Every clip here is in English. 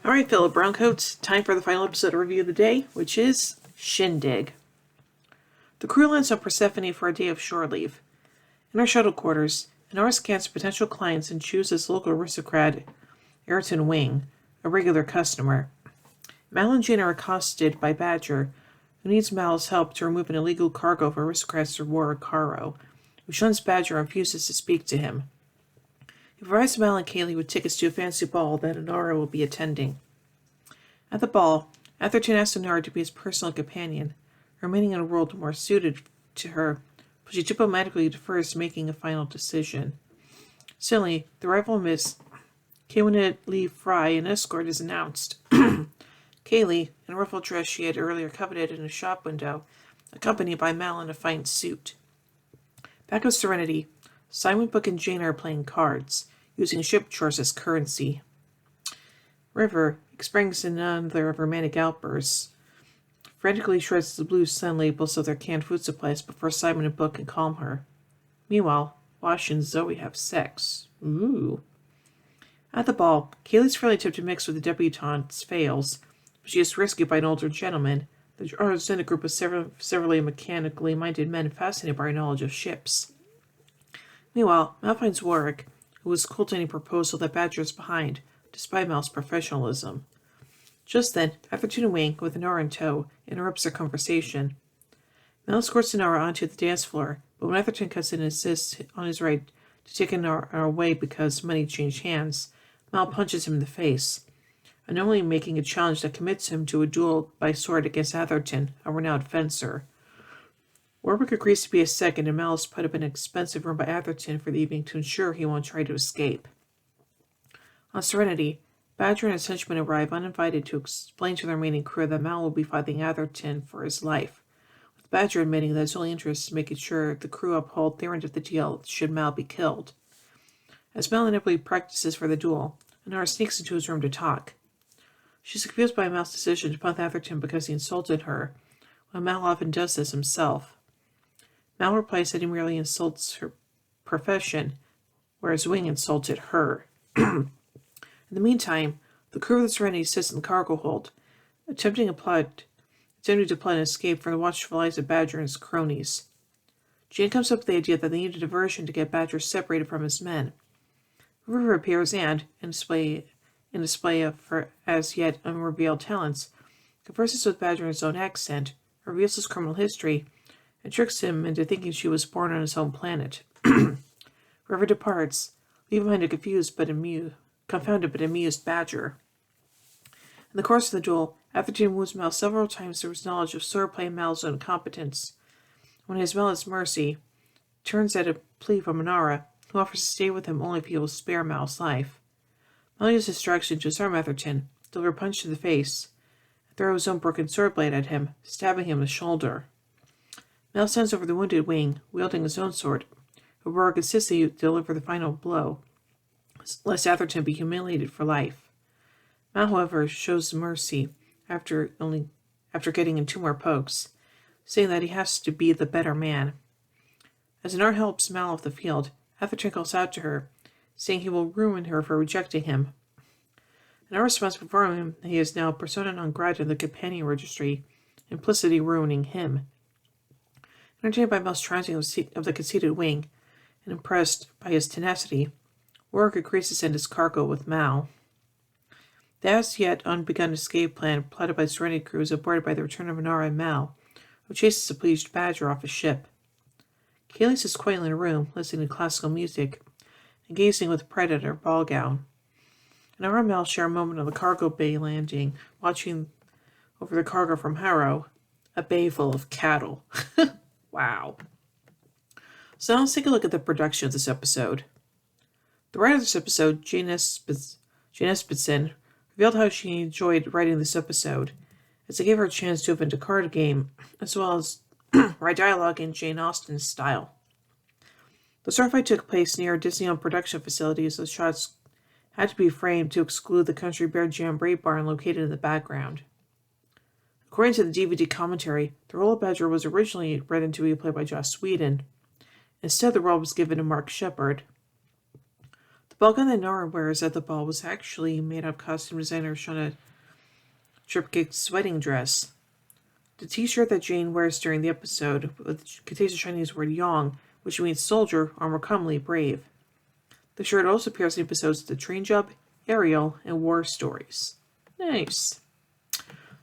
Alright, fellow browncoats, time for the final episode of Review of the Day, which is Shindig. The crew lands on Persephone for a day of shore leave. In our shuttle quarters, Inara scans potential clients and chooses local aristocrat Ayrton Wing, a regular customer. Mal and Jane are accosted by Badger, who needs Mal's help to remove an illegal cargo for aristocrat's Aurora Caro, who shuns Badger and refuses to speak to him. He provides Mal and Kaylee with tickets to a fancy ball that Inara will be attending. At the ball, Atherton asks Inara to be his personal companion, remaining in a world more suited to her, but she diplomatically defers to making a final decision. Suddenly, the rival Miss Kaylee Fry, an escort, is announced. Kaylee, in a ruffled dress she had earlier coveted in a shop window, accompanied by Mal in a fine suit. Back of Serenity, Simon, Book, and Jane are playing cards, using ship chores as currency. River, experiencing another of her manic outbursts, frantically shreds the blue sun labels of their canned food supplies before Simon and Book can calm her. Meanwhile, Wash and Zoe have sex. Ooh. At the ball, Kaylee's friendly attempt to mix with the debutantes fails, but she is rescued by an older gentleman, the others in a group of severally mechanically minded men fascinated by her knowledge of ships. Meanwhile, Mal finds Warwick, who was cultivating a proposal that Badger is behind, despite Mal's professionalism. Just then, Atherton and Wing, with Inara in tow, interrupts their conversation. Mal escorts Inara onto the dance floor, but when Atherton cuts in and insists on his right to take Inara away because money changed hands, Mal punches him in the face, unknowingly making a challenge that commits him to a duel by sword against Atherton, a renowned fencer. Warwick agrees to be a second, and Mal is put up in an expensive room by Atherton for the evening to ensure he won't try to escape. On Serenity, Badger and his henchmen arrive uninvited to explain to the remaining crew that Mal will be fighting Atherton for his life, with Badger admitting that his only interest is making sure the crew uphold their end of the deal should Mal be killed. As Mal inevitably practices for the duel, Inara sneaks into his room to talk. She's confused by Mal's decision to punish Atherton because he insulted her, when Mal often does this himself. Mal replies that he merely insults her profession, whereas Wing insulted her. In the meantime, the crew of the Serenity sits in the cargo hold, attempting to plot an escape from the watchful eyes of Badger and his cronies. Jane comes up with the idea that they need a diversion to get Badger separated from his men. River appears and, in display of her as yet unrevealed talents, converses with Badger in his own accent, reveals his criminal history, and tricks him into thinking she was born on his home planet. River departs, leaving behind a confounded but amused Badger. In the course of the duel, Atherton wounds Mal several times through his knowledge of swordplay and Mal's own competence. When he has Mal's mercy, turns at a plea from Inara, who offers to stay with him only if he will spare Mal's life. Mal uses distraction to disarm Atherton, deliver a punch to the face, and throw his own broken swordblade at him, stabbing him in the shoulder. Mal stands over the wounded Wing, wielding his own sword. Aurora insists that he deliver the final blow, lest Atherton be humiliated for life. Mal, however, shows mercy after getting in 2 more pokes, saying that he has to be the better man. As Inara helps Mal off the field, Atherton calls out to her, saying he will ruin her for rejecting him. Inara responds before him that he is now persona non grata in the companion registry, implicitly ruining him. Entertained by Mal's trouncing of the conceited Wing, and impressed by his tenacity, Warwick agrees to send his cargo with Mal. The as-yet unbegun escape plan plotted by the Serenity crew is aborted by the return of Inara and Mal, who chases a pleased Badger off his ship. Kaylee sits quietly in a room, listening to classical music, and gazing with pride at her ball gown. Inara and Mal share a moment on the cargo bay landing, watching over the cargo from Harrow, a bay full of cattle. Wow. So now let's take a look at the production of this episode. The writer of this episode, Jane Espenson, revealed how she enjoyed writing this episode, as it gave her a chance to invent a card game, as well as write dialogue in Jane Austen's style. The swordfight took place near a Disney-owned production facility, so the shots had to be framed to exclude the Country Bear Jamboree barn located in the background. According to the DVD commentary, the role of Badger was originally written to be played by Joss Whedon. Instead, the role was given to Mark Shepard. The ballgown that Nora wears at the ball was actually made up costume designer Shauna Tripkick's wedding dress. The t-shirt that Jane wears during the episode contains the Chinese word Yong, which means soldier or more commonly brave. The shirt also appears in episodes of The Train Job, Ariel, and War Stories. Nice.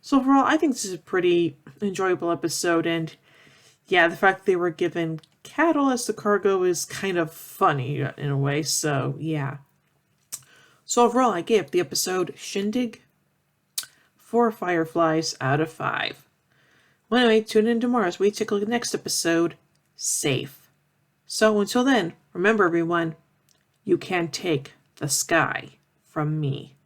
So overall, I think this is a pretty enjoyable episode, and yeah, the fact they were given cattle as the cargo is kind of funny in a way, so yeah. So overall, I give the episode Shindig 4 fireflies out of 5. Well, anyway, tune in tomorrow as we take a look at the next episode, Safe. So until then, remember everyone, you can't take the sky from me.